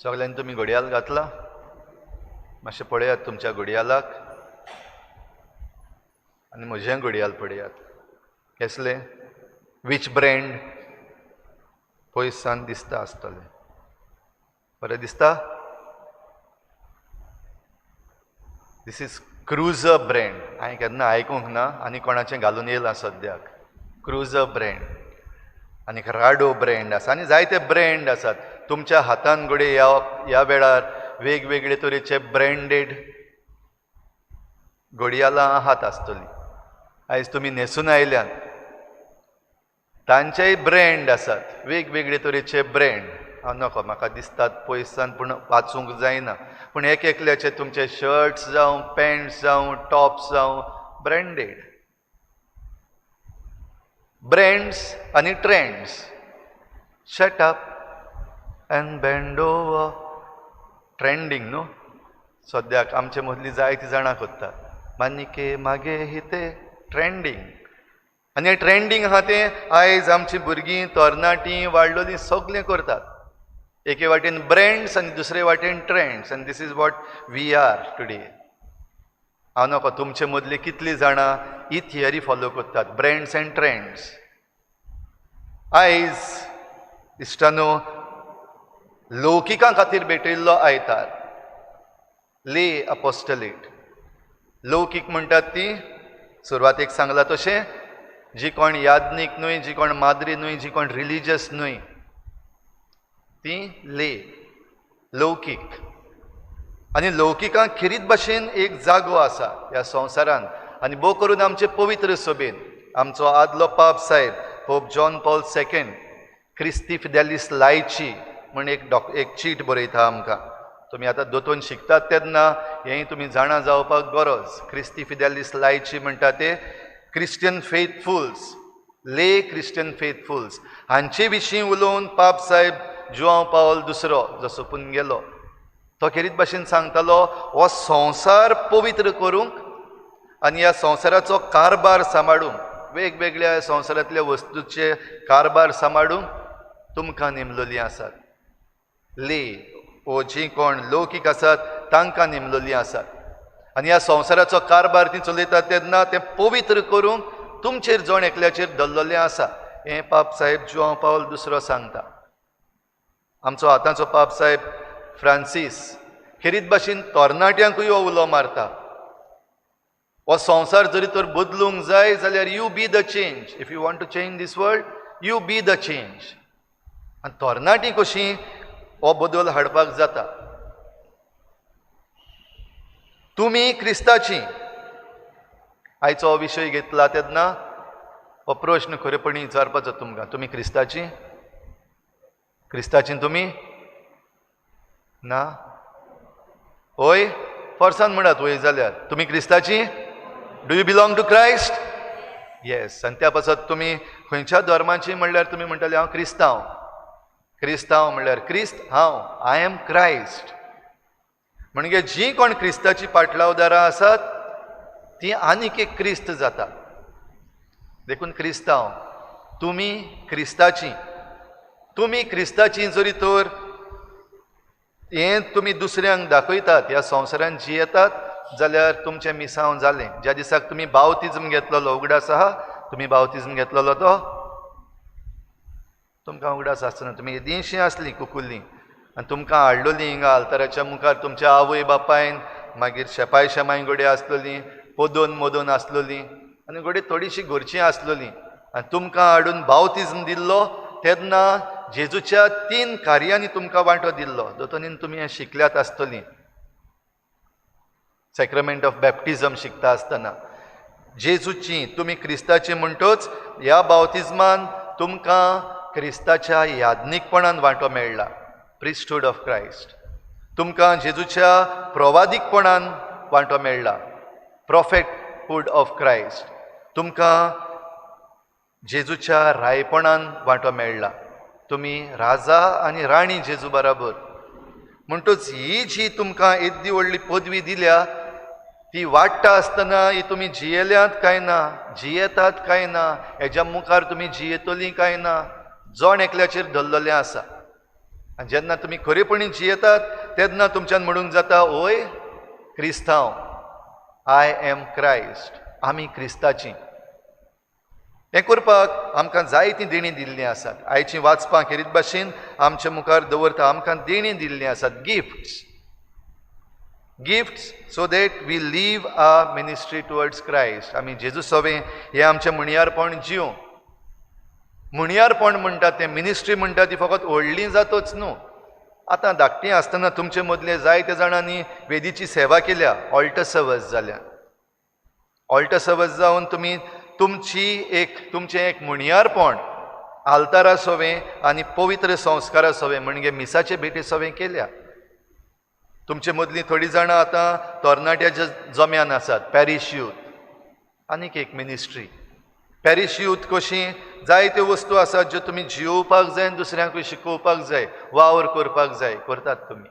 सगळ्यांनी तुम्ही घडयाळ घातला? मातशें पळयात तुमच्या घडयाळाक आनी म्हजें घडयाळ पळयात. कसलें? Which brand? पयसान दिसता आसतलें. बरें दिसता? दिस इज क्रुझर ब्रँड. हांवें केन्ना आयकूंक ना आनी कोणाचें घालून येयलां सद्याक. क्रुझर ब्रँड आनी राडो ब्रँड आसा आनी जायते ब्रँड आसात. तुमच्या हातान घडये ह्या वेळार वेगवेगळे तरेचे ब्रँडेड घडयाळां आहात आसतलीं. आयज तुमी न्हेसून आयल्यात, तांचेय ब्रँड आसात, वेगवेगळे तरेचे ब्रँड. हांव नकळो म्हाका दिसतात पयसान पूण वाचूंक जायना, पूण एक एकल्याचे तुमचे शर्ट्स जावं पॅन्ट्स जावं टॉप्स जावं ब्रँडेड. ब्रँड्स आनी trends. Shut up and bend over. Trending न्हू सद्याक आमचे मदली जायतीं जाणां करतात. मानिके मागे हिते ट्रेंडींग. आनी हें ट्रेंडींग आहा तें आयज आमचीं भुरगीं तरणाटीं वाडलोलीं सगळें करतात. एके वाटेन ब्रँड्स आनी दुसरे वाटेन ट्रेंड्स. आनी this is what we are today. हांव नकळो तुमचे मदली कितलीं जाणां ही थियरी फॉलो करतात, ब्रँड्स एंड ट्रेंड्स. आयज इश्टानो, लौकिकां खातीर भेटयल्लो आयतार, ले अपोस्टलेट. लौकीक म्हणटात ती, सुरवातेक सांगलां तशें, जी कोण याज्ञीक न्हय, जी कोण माद्री न्हय, जी कोण रिलिजियस न्हय, ती ले, लौकीक. आनी लौकिकांक खिरीत भाशेन एक जागो आसा ह्या संवसारांत. आनी भोव करून आमचे पवित्र सभेन आमचो आदलो पाप साहेब पोप जॉन पॉल II क्रिस्ती फिडेलिस लायची म्हण एक चीट बरयता आमकां. तुमी आतां दोतोन शिकतात तेन्ना हेंय तुमी जाणा जावपाक गरज. क्रिस्ती फिडेलिस लायची म्हणटा ते क्रिश्चियन फेथफुल्स, ले क्रिश्चियन फेथफुल्स. हांचे विशीं उलोवन पाप साहेब जुआंव पावल II जो सोंपून गेलो, तो खेरीत भाशेन सांगतालो, हो संवसार पवित्र करूंक आनी ह्या संवसाराचो कारबार सांबाळूंक, वेगवेगळ्या संवसारांतल्या वस्तूचे कारबार सांबाळूंक तुमकां नेमलोलीं आसात. ले वो जीं कोण लौकीक आसात तांकां नेमलोलीं आसात. आनी ह्या संवसाराचो कारबार ती चलयतात तेन्ना तें पवित्र करूंक तुमचेर जण एकल्याचेर दल्ललें आसा. हें पाप साहेब जुआंव पावल II सांगता. आमचो आतांचो पाप साहेब फ्रांसीस खेरीत भाशेन तरणाट्यांकूय हो उलो मारता. हो संवसार जरी तर बदलूंक जाय जाल्यार you be the change. If you want to change this world, you be the change. आनी तरणाटीं कशीं हो बदल हाडपाक जाता. तुमी क्रिस्ताची. आयचो हो विशय घेतला तेन्ना हो प्रश्न खरेपणी विचारपाचो तुमकां. तुमी क्रिस्ताची? क्रिस्ताची तुमी? ना? होय? फोर्सान म्हणत वय जाल्यार. तुमी क्रिस्ताची? Do you belong to Christ? Yes. आनी त्या पासत तुमी खंयच्या धर्माची म्हणल्यार तुमी म्हणटाले हांव क्रिस्तांव. क्रिस्तांव म्हणल्यार क्रिस्त हांव, आय एम क्रायस्ट. म्हणजे जी कोण क्रिस्ताची पाटलावदारां आसात ती आनीक एक क्रिस्त जाता. देखून क्रिस्तांव, तुमी क्रिस्ताची. तुमी क्रिस्ताची जरी तर हें तुमी दुसऱ्यांक दाखयतात, ह्या संवसारांत जियेतात जाल्यार तुमचें मिसांव जालें. ज्या दिसाक तुमी बावतिजम घेतलेलो, उगडास आहा? तुमी बावतिजम घेतलेलो तो? तुमकां उगडास आसतना तुमी येदींशीं आसलीं कुकुल्लीं आनी तुमकां हाडलोलीं हिंगा आल्ताराच्या मुखार तुमच्या आवय बापायन, मागीर शेपाय शेमाय घोडे आसलोलीं, पोदोन मोदोन आसलोलीं आनी घोडे थोडीशीं घरचीं आसलोलीं. आनी तुमकां हाडून बावतिजम दिल्लो तेन्ना जेजूच्या 3 कार्यांनी तुमकां वांटो दिल्लो. दोतोनीन तुमी हें शिकल्यात आसतलीं. सॅक्रमेंट ऑफ बॅप्टिजम शिकता आसतना जेजूची, तुमी क्रिस्ताची म्हणटोच ह्या बावतिजमान तुमकां क्रिस्ताच्या याज्ञीकपणान वांटो मेळ्ळा. प्रिस्टहूड ऑफ क्रायस्ट. तुमकां जेजूच्या प्रवादीकपणान वांटो मेळ्ळा. प्रॉफेटहूड ऑफ क्रायस्ट. तुमकां जेजूच्या रायपणान वांटो मेळ्ळा. तुमी राजा आनी राणी जेजू बराबर. म्हणटूच ही जी तुमकां येदी व्हडली पदवी दिल्या ती वाडटा आसतना ही तुमी जियेल्यात काय ना, जियेतात काय ना, हेज्या मुखार तुमी जियेतलीं काय ना, जण एकल्याचेर धरलेलें आसा. आनी जेन्ना तुमी खरेपणी जियेतात तेन्ना तुमच्यान म्हणूंक जाता ओय क्रिस्तांव, आय एम क्रायस्ट, आमी क्रिस्ताचीं. हें करपाक आमकां जायतीं देणी दिल्लीं आसात. आयचीं वाचपां खेरीत भाशेन आमच्या मुखार दवरता आमकां देणी दिल्लीं आसात, gifts so that we live a ministry towards Christ. आमी जेजू सवें हें आमचें मुणयारपण जिवं. मुणयारपण म्हणटा तें मिनिस्ट्री म्हणटा ती फकत व्हडली जातोच न्हू. आतां धाकटीं आसतना तुमचे मदले जायत्या जाणांनी वेदीची सेवा केल्या, ऑल्टर सर्वस जाल्या. ऑल्टर सर्वस जावन तुमी तुमचें एक मुणयारपण आल्तारा सवें आनी पवित्र संस्कारा सवें म्हणजे मिसाचे भेटे सवें केल्या. तुमचे मदलीं थोडीं जाणां आतां तरणाट्याच्या जम्यान आसात, पॅरीश यूथ, आनीक एक मिनिस्ट्री. पॅरीश यूथ कशीं जायत्यो वस्तू आसात ज्यो तुमी जियोवपाक जाय आनी दुसऱ्यांकूय शिकोवपाक जाय, वावर करपाक जाय, करतात तुमी.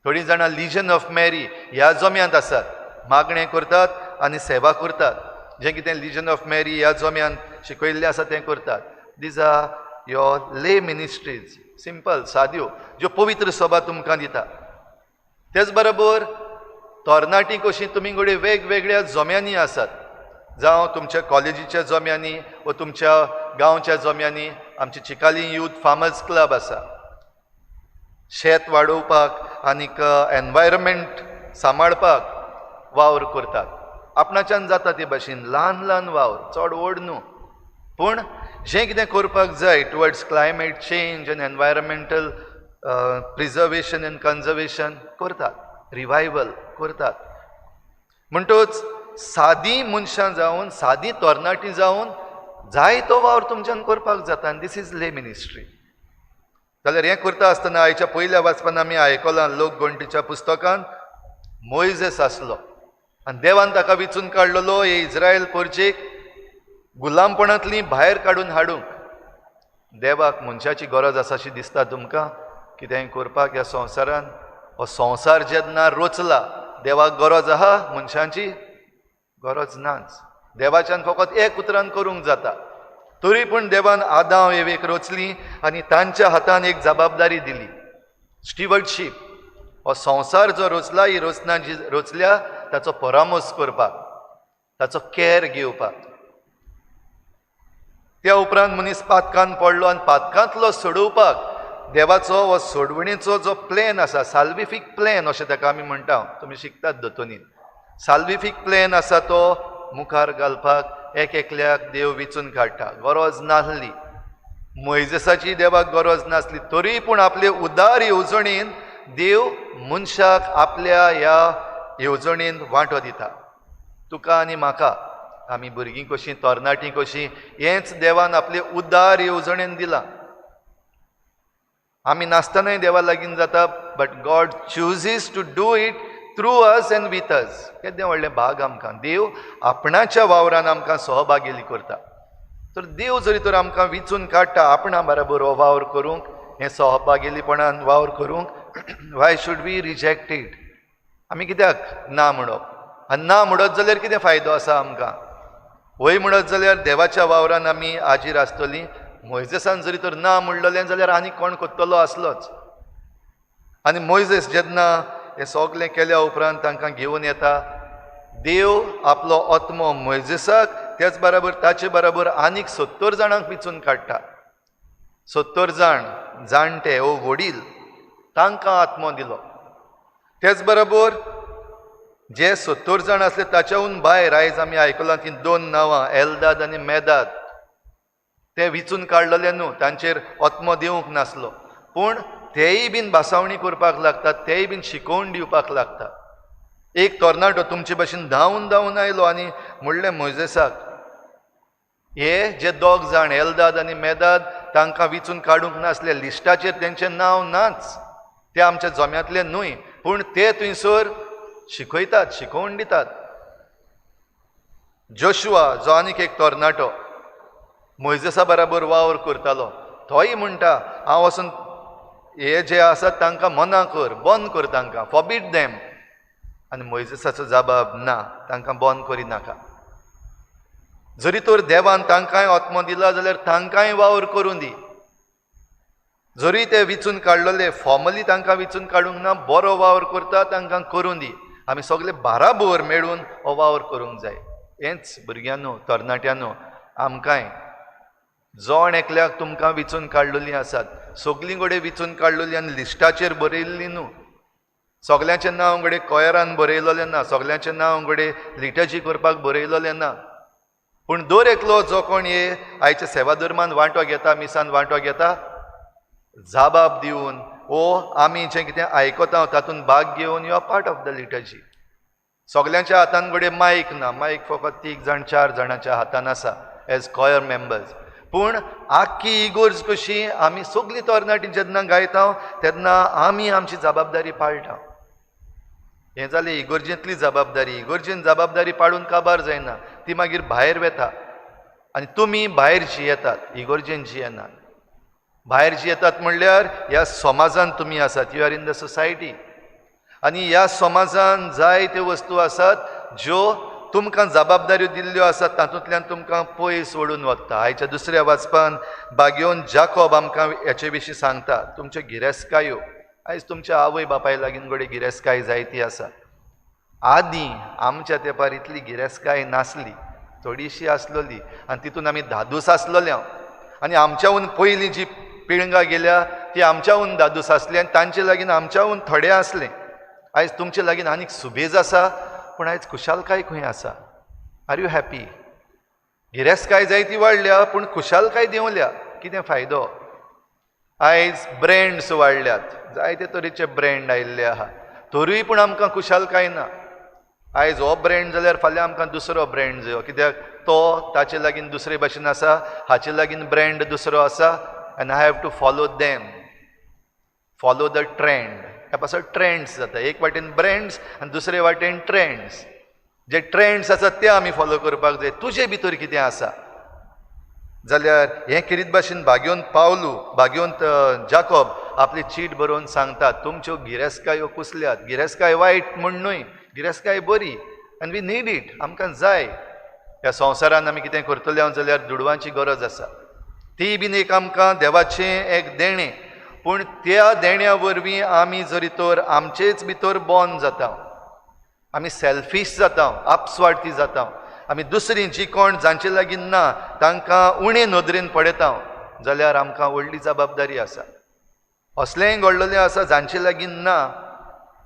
थोडीं जाणां लिजन ऑफ मॅरी ह्या जम्यांत आसात, मागणें करतात आनी सेवा करतात. जें कितें लिजन ऑफ मॅरी ह्या जम्यान शिकयल्लें आसा तें करतात. दीज आर युअर ले मिनिस्ट्रीज, सिंपल, साद्यो, ज्यो पवित्र सभा तुमकां दिता. तेच बरोबर तरणाटीं कशीं तुमी कडेन वेगवेगळ्या जम्यांनी आसात, जावं तुमच्या कॉलेजीच्या जम्यांनी वा तुमच्या गांवच्या जम्यांनी. आमची चिकाली यूथ फार्मर्स क्लब आसा, शेत वाडोवपाक आनीक एनवायरमेंट सांबाळपाक वावर करतात. आपणाच्यान जाता ते भाशेन ल्हान ल्हान वावर, चड व्हड न्हू, पूण जें कितें करपाक जाय टुवर्ड्स क्लायमेट चेंज आनी एनवायरमेंटल प्रिजर्वेशन एंड कन्जर्वेशन करतात, रिवायवल करतात. म्हणटूच सादीं मनशां जावन, सादीं तरणाटीं जावन जाय तो वावर तुमच्यान करपाक जाता. आनी दीस इज ले मिनिस्ट्री. जाल्यार हें करता आसतना आयच्या पयल्या वाचपान आमी आयकलां लोक गणतीच्या पुस्तकांत मोइजेस आसलो आनी देवान ताका विचून काडलेलो हे इस्रायल परजेक गुलामपणांतलीं भायर काडून हाडूंक. देवाक मनशाची गरज आसा अशी दिसता तुमकां कितेंय करपाक ह्या संवसारान? हो संवसार जेन्ना रचला देवाक गरज आहा मनशांची? गरज नाच. देवाच्यान फकत एक उतरान करूंक जाता. तरी पूण देवान आदाम एवेक रचली आनी तांच्या हातान एक जबाबदारी दिली, स्टिवर्डशीप. हो संवसार जो रचला, ही रचना जी रचल्या ताचो परामोस करपाक, ताचो कॅर घेवपाक. त्या उपरांत मनीस पातकान पडलो आनी पातकांतलो सोडोवपाक देवाचो हो सोडवणेचो जो प्लॅन आसा, साल्विफीक प्लॅन अशें ताका आमी म्हणटा, तुमी शिकतात दोतोनीन. साल्विफीक प्लॅन आसा तो मुखार घालपाक एक एकल्याक देव विचून काडटा. गरज नासली, मोइजेसाची देवाक गरज नासली, तरी पूण आपले उदार येवजणेन देव मनशाक आपल्या ह्या येवजणेन वांटो दिता. तुका आनी म्हाका, आमी भुरगीं कशीं, तरणाटीं कशीं, हेंच देवान आपले उदार येवजणेन दिलां. आमी नासतनाय देवा लागीं जाता, but God chooses to do it through us and with us. केदें व्हडलें भाग आमकां. देव आपणाच्या वावरान आमकां सहभागिली करता. तर देव जरी तर आमकां विचून काडटा आपणा बरोबर हो वावर करूंक, हें सहभागिलीपणान वावर करूंक, why should we reject it? आमी कित्याक ना म्हणप? आनी ना म्हणत जाल्यार कितें फायदो आसा आमकां? वय म्हणत जाल्यार देवाच्या वावरान आमी हाजीर आसतलीं. मोइजेसान जरी तर ना म्हणलेलें जाल्यार आनी कोण कोत्तलो आसलोच. आनी मोइजेस जेन्ना हें सगलें केल्या उपरांत तांकां घेवन येता, देव आपलो आत्मो मोइजेसाक, त्याच बरोबर ताचे बरोबर आनीक 70 जाणांक विचून काडटा. 70 जाण जाणटे ओ वडील, तांकां आत्मो दिलो. तेच बरोबर जे 70 जाण आसले ताच्याहून भायर आयज आमी आयकलां ती 2 नांवां, एल्दाद आनी मेदाद, ते विचून काडलेले न्हू, तांचेर आत्मो दिवंक नासलो, पूण तेय बीन भासावणी करपाक लागतात, तेय बीन शिकोवन दिवपाक लागतात. एक तरणाटो तुमचे भाशेन धांवन आयलो आनी म्हणलें मोइजेसाक, हे जे 2 जाण एल्दाद आनी मेदाद, तांकां विचून काडूंक नासले, लिस्टाचेर तेंचें नांव नाच, ते आमच्या जम्यांतले न्हूय, पूण ते थंयसर शिकयतात, शिकोवन दितात. जोशुआ जो आनीक एक तरणाटो मोइजेसा बरोबर वावर करतालो, तोय म्हणटा हांव वचून हे जे आसात तांकां मना कर, बंद कर, तांकां फॉरबीड देम. आनी मोइजेसाचो जबाब ना, तांकां बंद करिनाका. जरी तर देवान तांकांय आत्मो दिला जाल्यार तांकांय वावर करूं दी. जरी ते विचून काडलेले फॉर्मली तांकां विचून काडूंक ना, बरो वावर करता तांकां करूं दी. आमी सगळे बाराबर मेळून हो वावर करूंक जाय. हेंच भुरग्यांनो, तरणाट्यांनो, आमकांय जोण एकल्याक तुमकां विचून काडलेलीं आसात. सगळीं कडेन विचून काडलेलीं आनी लिस्टाचेर बरयल्लीं न्हू. सगळ्यांचें नांव घडे कॉयरान बरयलेलें ना, सगळ्यांचें नांव घडे लिटर्जी करपाक बरयलेलें ना. पूण दर एकलो जो कोण हे आयच्या सेवा धर्मान वांटो घेता, मिसान वांटो घेता, जाबाब दिवन आमी जें कितें आयकता तातूंत भाग घेवन you are part of the liturgy. सगळ्यांच्या हातान घडे मायक ना, मायक फकत 3 जाण 4 जाणांच्या हातान आसा एज कॉयर मेंबर्स. पूण आख्खी इगोर्ज कशी आमी सगळीं तरणाटी जेन्ना गायता तेन्ना आमी आमची जबाबदारी पाळटा. हें जालें इगोर्जेंतली जबाबदारी. इगोर्जेन जबाबदारी पाळून काबार जायना, ती मागीर भायर वेता आनी तुमी भायर जियेतात, इगोर्जेन जियेनात. भायर जियेतात म्हणल्यार ह्या समाजान तुमी आसात, you are in the society. आनी ह्या समाजान जाय त्यो वस्तू आसात ज्यो तुमकां जबाबदाऱ्यो दिल्ल्यो आसात, तातूंतल्यान तुमकां पयस ओडून वता. आयच्या दुसऱ्या वाचपान बागेवन जाकोब आमकां हेचे विशीं सांगता. तुमच्यो गिरेस्कायो आयज तुमच्या आवय बापाय लागीं घडये गिरेस्काय जायती आसा. आदीं आमच्या तेंपार इतली गिरेस्काय नासली, थोडीशी आसलोली आनी तितून आमी धादूस आसलोले. आनी आमच्याहून पयलीं जी पिळगां गेल्या ती आमच्याहून धादूस आसली आनी तांचे लागीं आमच्याहून थोडें आसलें. आयज तुमचे लागीं आनीक सुबेज आसा, पूण आयज खुशालकाय खंय आसा? R you happy? गिरेस्काय जायती वाडल्या पूण खुशालकाय देंवल्या. कितें फायदो? आयज ब्रँड्स वाडल्यात, जायते तरेचे ब्रँड आयिल्ले आहा, तरूय पूण आमकां खुशालकाय ना. आयज हो ब्रँड जाल्यार फाल्यां आमकां दुसरो ब्रँड जायो, कित्याक तो ताचे लागीं दुसरे भाशेन आसा, हाचे लागीं ब्रँड दुसरो आसा, आनी I have to follow them, follow the trend. ह्या पासून ट्रेंड्स जाता. एक वाटेन ब्रँड्स आनी दुसरे वाटेन ट्रेंड्स. जे ट्रेंड्स आसात ते आमी फॉलो करपाक जाय. तुजे भितर कितें आसा जाल्यार हें किरीत भाशेन बागेवन जाकोब आपली चीट बरोवन सांगतात, तुमच्यो गिरेस्कायो कुसल्यात. गिरेस्काय वायट म्हण न्हय, गिरेस्काय बरी, आनी वी नीड इट. आमकां जाय. ह्या संवसारान आमी कितें करतले जाल्यार दुडवांची गरज आसा. ती बीन एक आमकां देवाचें एक देणें. पूण त्या देण्या वरवीं आमी जरी तर आमचेच भितर बॉर्न जाता, आमी सेल्फीश जाता, आपस्वार्थी जाता, आमी दुसरीं जी कोण जांचे लागीं ना तांकां उणे नदरेन पळयता, जाल्यार आमकां व्हडली जबाबदारी आसा. असलेंय घडलेलें आसा जांचे लागीं ना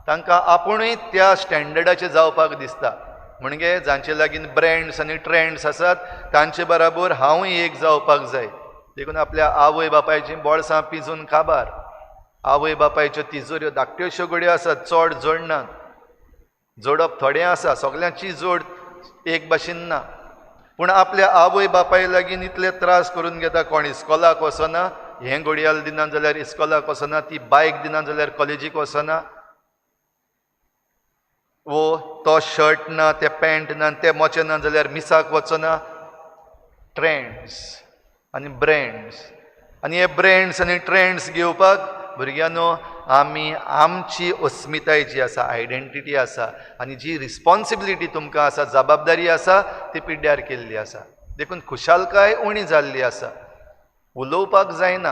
तांकां आपुणूय त्या स्टँडर्डाचेर जावपाक दिसता. म्हणजे जांचे लागीं ब्रँड्स आनी ट्रेंड्स आसात तांचे बराबर हांवूय एक जावपाक जाय. देखून आपल्या आवय बापायचीं बोळसां पिंजून काबार. आवय बापायच्यो तिजोऱ्यो धाकट्योश्यो घड्यो आसात, चड जोडनात. जोडप थोडें आसा, सगल्यांची जोड एक भाशेन ना. पूण आपल्या आवय बापाय लागीं इतले त्रास करून घेता. कोण इस्कॉलाक वचना, हें घडयाळ दिना जाल्यार इस्कॉलाक वचना, ती बायक दिना जाल्यार कॉलेजीक वचना, तो शर्ट ना, ते पॅन्ट ना, ते मोचे ना जाल्यार मिसाक वचना. ट्रेंड्स आनी ब्रँड्स. आनी हे ब्रँड्स आनी ट्रेंड्स घेवपाक भुरग्यांनो आमी आमची अस्मिताय जी आसा, आयडेंटिटी आसा, आनी जी रिस्पॉन्सिबिलिटी तुमकां आसा, जबाबदारी आसा, ती पिड्ड्यार केल्ली आसा. देखून खुशालकाय उणी जाल्ली आसा. उलोवपाक जायना,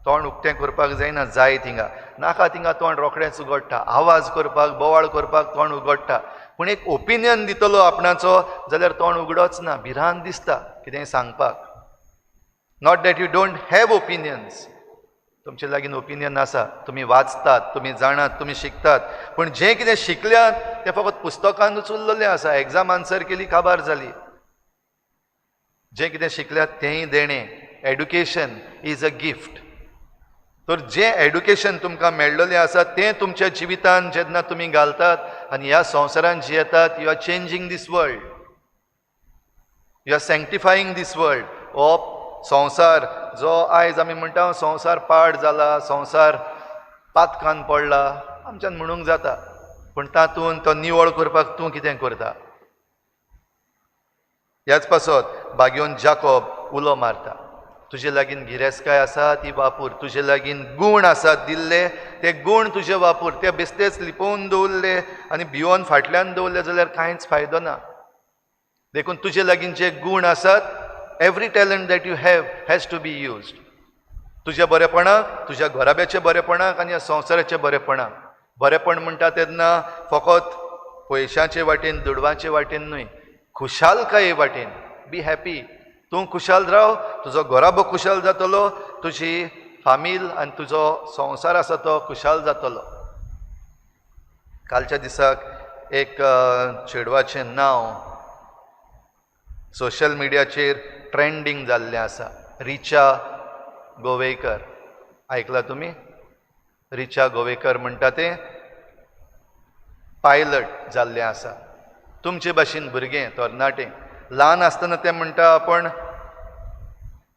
तोंड उक्तें करपाक जायना. जाय थिंगा नाका थिंगा तोंड रोखडेंच उगडटा. आवाज करपाक, बोवाळ करपाक तोंड उगडटा. पूण एक ओपिनियन दितलो आपणाचो जाल्यार तोंड उगडच ना. भिरांत दिसता कितेंय सांगपाक. Not that you don't have opinions. तुमचे लागीं ओपिनियन आसा, तुमी वाचतात, तुमी जाणात, तुमी शिकतात. पूण जें कितें शिकल्यात तें फकत पुस्तकांतूच उरलेलें आसा. एग्जाम आन्सर केली काबार जाली. जें कितें शिकल्यात तेंय देणें. Education is a gift. तर जें एड्युकेशन तुमकां मेळ्ळेलें आसा तें तुमच्या जिवितांत जेन्ना तुमी घालतात आनी ह्या संवसारांत जियेतात, you are changing this world, you are sanctifying this world. हो संवसार जो आयज आमी म्हणटा संवसार पाड जाला, संवसार पातकान पडला, आमच्यान म्हणूंक जाता. पूण तातूंत तो निवळ करपाक तूं कितें करता? ह्याच पासत बागेवन जाकोब उलो मारता. तुजे लागीं गिरेस्काय आसा ती वापूर. तुजे लागीं गूण आसात दिल्ले ते गूण तुजे वापूर. ते बेश्टेच लिपोवन दवरले आनी भिवोन फाटल्यान दवरले जाल्यार कांयच फायदो ना. देखून तुजे लागीं जे गूण आसात, every talent that you have has to be used. तुज्या बरेपणाक, तुज्या घराब्याच्या बरेपणाक आनी ह्या संवसाराच्या बरेपणाक. बरेपण म्हणटा तेन्ना फकत पयशांचे वाटेन दुडवाचे वाटेन न्हय, खुशालकाये वाटेन. Be happy. तूं खुशाल राव, तुजो घोराबो खुशाल जातलो, तुजी फामील आनी तुजो संवसार आसा तो खुशाल जातलो. कालच्या दिसाक एक चेडवाचें नांव सोशल मिडियाचेर ट्रेंडींग जाल्लें आसा. रिचा गोवेकर. आयकलां तुमी? रिचा गोवेकर म्हणटा तें पायलट जाल्लें आसा. तुमचे भाशेन भुरगें तरणाटें ल्हान आसतना तें म्हणटा आपण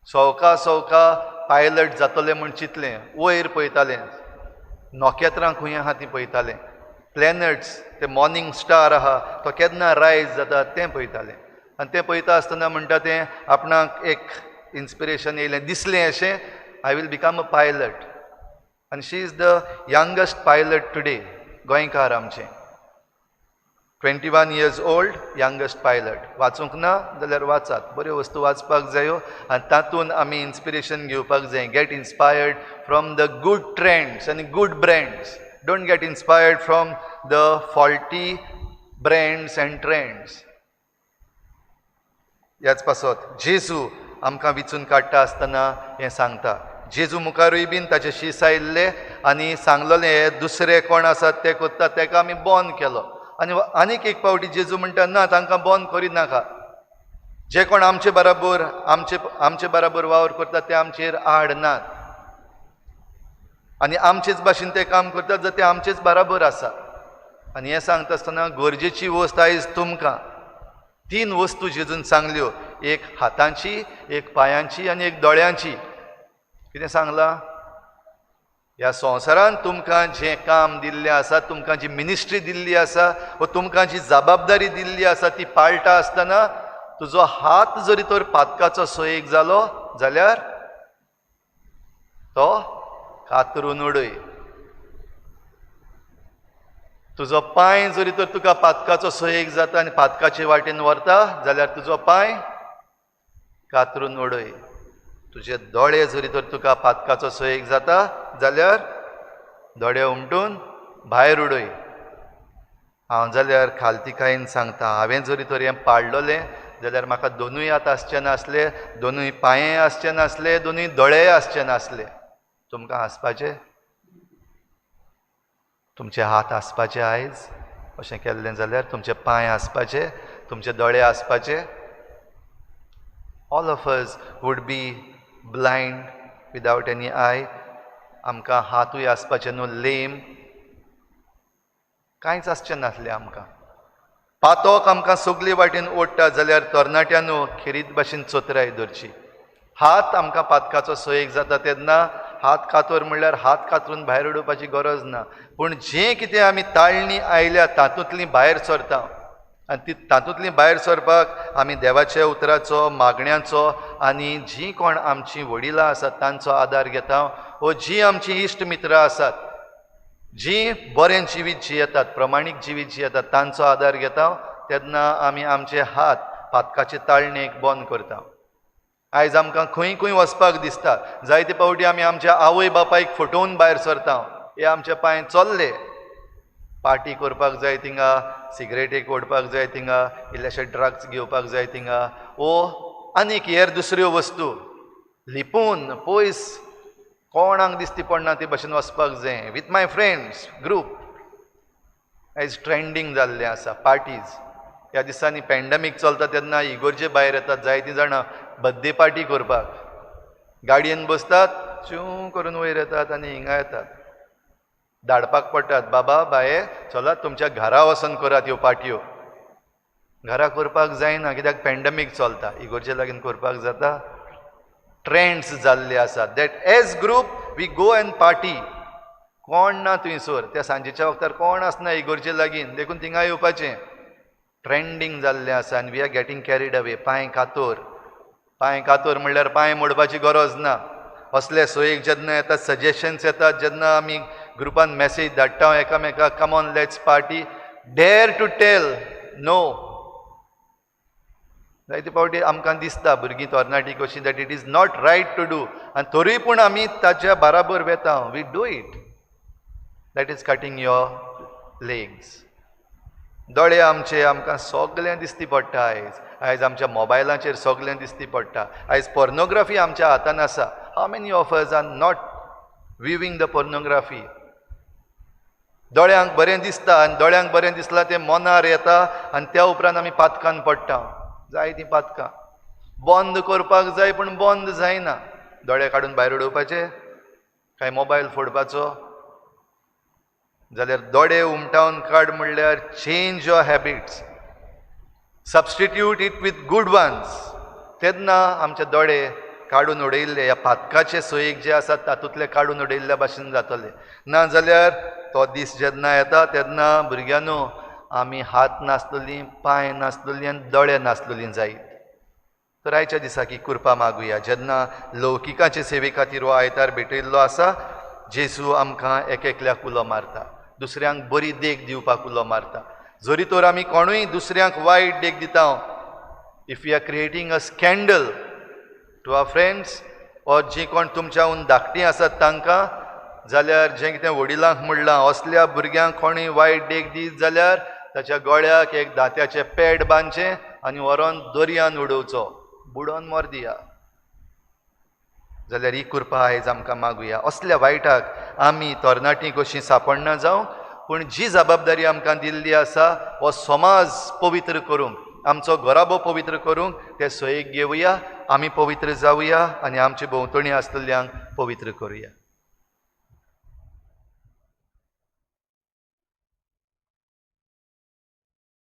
सवका सवका पायलट जातलें म्हूण चिंतलें. वयर पळयतालें, नोखेत्रां खंय आहा तीं पळयतालें, प्लॅनट्स, ते मॉर्निंग स्टार आहा तो केन्ना रायज जाता तें पळयतालें. आनी तें पळयता आसतना म्हणटा तें आपणाक एक इन्स्पिरेशन येयलें, दिसलें अशें I will become a pilot. आनी she is the youngest pilot today. गोंयकार आमचें, 21 years old, यंगस्ट पायलट. वाचूंक ना जाल्यार वाचात, बऱ्यो वस्तू वाचपाक जायो आनी तातूंत आमी इन्स्पिरेशन घेवपाक जाय. Get inspired from the good trends आनी good brands. Don't get inspired from the faulty brands and trends. ह्याच पासत जेजू आमकां विचून काडटा आसतना हें सांगता. जेजू मुखारूय बीन ताचे शीस आयिल्ले आनी सांगलोलें हे दुसरे कोण आसात ते कोत्तात तेका आमी बॉन केलो. आनी आनीक एक फावटी जेजू म्हणटा ना, तांकां बॉन करिनाका. जे कोण आमचे बराबर वावर करतात ते आमचेर आड नात आनी आमचेच भाशेन ते काम करतात जाल्यार ते आमचेच बराबर आसा. आनी हें सांगता आसतना गरजेची वस्त आयज तुमकां 3 वस्तू जेजून सांगल्यो. एक हातांची, एक पांयांची आनी एक दोळ्यांची. कितें सांगलां? ह्या संवसारान तुमकां जें काम दिल्लें आसा, तुमकां जी मिनिस्ट्री दिल्ली आसा वा तुमकां जी जबाबदारी दिल्ली आसा ती पाळटा आसतना तुजो हात जरी तर पातकाचो सोयेक जालो जाल्यार तो कातरून उडय. तुजो पांय जरी तर तुका पातकाचो सोयेक जाता आनी पातकाचे वाटेन व्हरता जाल्यार तुजो पांय कातरून उडय. तुजे दोळे जरी तर तुका पातकाचो सोयेक जाता जाल्यार दोळे उमटून भायर उडय. हांव जाल्यार खालतिकायेन सांगता, हांवें जरी तर हें पाळलोलें जाल्यार म्हाका दोनूय हात आसचे नासले, दोनूय पांये आसचे नासले, दोनूय दोळेय आसचे नासले. तुमकां आसपाचे, तुमचे हात आसपाचे आयज अशें केल्लें जाल्यार तुमचे पांय आसपाचे, तुमचे दोळे आसपाचे. All of us would be blind without any eye. आमकां हातूय आसपाचे न्हू, लेम, कांयच आसचें नासलें आमकां. पातोक आमकां सगळे वाटेन ओडटा जाल्यार तरणाट्यांनो खेरीत भाशेन चोत्राय धरची. हात आमकां पातकाचो सोयेक जाता तेन्ना हात कातर म्हणल्यार हात कातरून भायर उडोवपाची गरज ना. पूण जें कितें आमी ताळणी आयल्या तातूंतली भायर सरता आनी तातूंतली भायर सरपाक आमी देवाच्या उतराचो, मागण्यांचो आनी जीं कोण आमचीं वडिलां आसात तांचो आदार घेता, वो जीं आमचीं इश्ट मित्रां आसात, जीं बरें जिवीत जियेतात, प्रमाणीक जिवीत जियेतात तांचो आदार घेता, तेन्ना आमी आमचे हात पातकाचे ताळणेक बंद करता. आयज आमकां खंय खंय वचपाक दिसता, जायते फावटी आमी आमच्या आवय बापायक फटोवन भायर सरता. हे आमचे पांय चल्ले, पार्टी करपाक जाय थिंगा, सिगरेटेक ओडपाक जाय थिंगा, इल्लेशे ड्रग्स घेवपाक जाय थिंगा, वो आनीक हेर दुसऱ्यो वस्तू लिपून पयस कोणाक दिसती पडना ते भाशेन वचपाक जाय. विथ माय फ्रेंड्स ग्रूप आयज ट्रेंडींग जाल्लें आसा पार्टीज. ह्या दिसांनी पॅन्डेमीक चलता तेन्ना इगोर्जे भायर येतात जायतीं जाणां बर्थडे पार्टी करपाक. गाडयेन बसतात, चूं करून वयर येतात आनी हिंगा येतात. धाडपाक पडटात, बाबा बाये चलात तुमच्या घरा वचून करात ह्यो पार्ट्यो. घरा करपाक जायना कित्याक पॅन्डेमीक चलता. इगोर्जे लागीं करपाक जाता. ट्रेंड्स जाल्ले आसात that as group we go and party. कोण ना थंयसर, त्या सांजेच्या वक्तार कोण आसना इगोर्जे लागीं, देखून थिंगा येवपाचें. ट्रेंडींग जाल्लें आसा आनी we are getting carried away. पांय कातोर म्हणल्यार पांय मोडपाची गरज ना. असले सोयेक जेन्ना येतात, सजेशन्स येतात, जेन्ना आमी ग्रुपान मॅसेज धाडटा एकामेकाक, come on let's party, dare to tell no. जायते फावटी आमकां दिसता भुरगीं तरणाटी कशीं that it is not right to do आनी तरी पूण आमी ताच्या बराबर वेता we do it. That is cutting your legs. दोळे आमचे आमकां सगळें दिसती पडटा आयज. आयज आमच्या मोबायलाचेर सगळें दिसती पडटा. आयज पोर्नोग्राफी आमच्या हातान आसा. How many of us are not viewing the pornography. दोळ्यांक बरें दिसता आनी दोळ्यांक बरें दिसलां तें मनार येता आनी त्या उपरांत आमी पातकान पडटा. जाय तीं पातकां बंद करपाक जाय पूण बंद जायना. दोळे काडून भायर उडोवपाचे काय मोबायल फोडपाचो. जाल्यार दोळे उमटावन काड म्हणल्यार change your habits, substitute it with good ones. तेन्ना आमचे दोळे काडून उडयल्ले ह्या पातकाचे सोयेक जे आसात तातूंतले काडून उडयल्ल्या भाशेन जातले. ना जाल्यार तो दीस जेन्ना येता तेन्ना भुरग्यांनो आमी हात नासलेलीं, पांय नासलेलीं आनी दोळे नासलेलीं जायत. तर आयच्या दिसा की कृपा मागुया. जेन्ना लौकिकाचे सेवे खातीर हो आयतार भेटयल्लो आसा, जेजू आमकां एकल्याक उलो मारता, दुसऱ्यांक बरी देख दिवपाक उलो मारता. जरी तर आमी कोणूय दुसऱ्यांक वायट देख दिता, if you are creating a scandal to our friends or जीं कोण तुमच्याहून धाकटीं आसात तांकां, जाल्यार जें कितें वडिलांक म्हणलां असल्या भुरग्यांक कोणूय वायट देख दीत जाल्यार ताच्या गळ्याक एक दात्याचें पॅड बांदचें आनी व्हरोन दर्यान उडोवचो, बुडोवन मोर दिया. जाल्यार ही कृपा आयज आमकां मागुया. असल्या वायटाक आमी तरणाटीं कशीं सांपडना जावं, पूण जी जबाबदारी आमकां दिल्ली आसा हो समाज पवित्र करूंक, आमचो घराबो पवित्र करूंक ते सोयेक घेवया. आमी पवित्र जावया आनी आमचे भोंवतणी आसतल्यांक पवित्र करुया.